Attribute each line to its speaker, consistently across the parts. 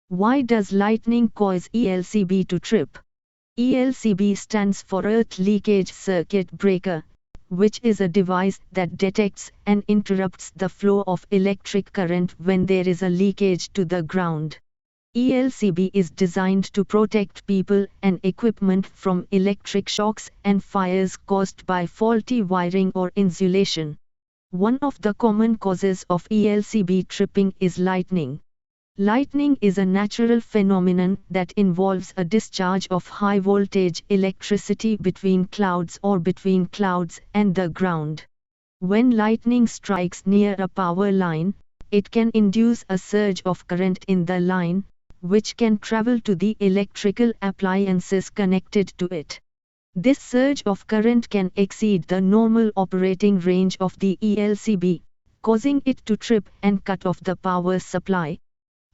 Speaker 1: Why does lightning cause ELCB to trip? ELCB stands for Earth Leakage Circuit Breaker, which is a device that detects and interrupts the flow of electric current when there is a leakage to the ground. ELCB is designed to protect people and equipment from electric shocks and fires caused by faulty wiring or insulation. One of the common causes of ELCB tripping is lightning. Lightning is a natural phenomenon that involves a discharge of high-voltage electricity between clouds or between clouds and the ground. When lightning strikes near a power line, it can induce a surge of current in the line, which can travel to the electrical appliances connected to it. This surge of current can exceed the normal operating range of the ELCB, causing it to trip and cut off the power supply.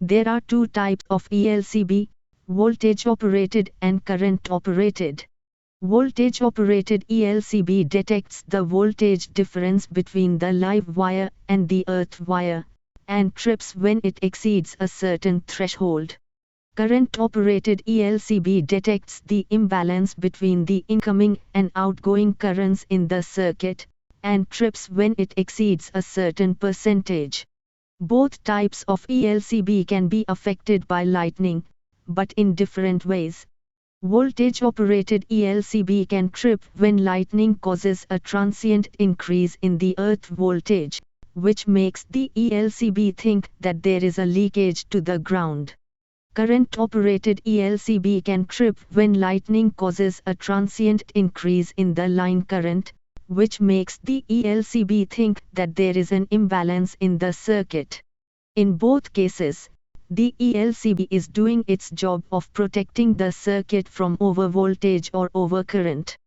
Speaker 1: There are two types of ELCB, voltage-operated and current-operated. Voltage-operated ELCB detects the voltage difference between the live wire and the earth wire, and trips when it exceeds a certain threshold. Current-operated ELCB detects the imbalance between the incoming and outgoing currents in the circuit, and trips when it exceeds a certain percentage. Both types of ELCB can be affected by lightning, but in different ways. Voltage-operated ELCB can trip when lightning causes a transient increase in the earth voltage, which makes the ELCB think that there is a leakage to the ground. Current-operated ELCB can trip when lightning causes a transient increase in the line current, which makes the ELCB think that there is an imbalance in the circuit. In both cases, the ELCB is doing its job of protecting the circuit from overvoltage or overcurrent.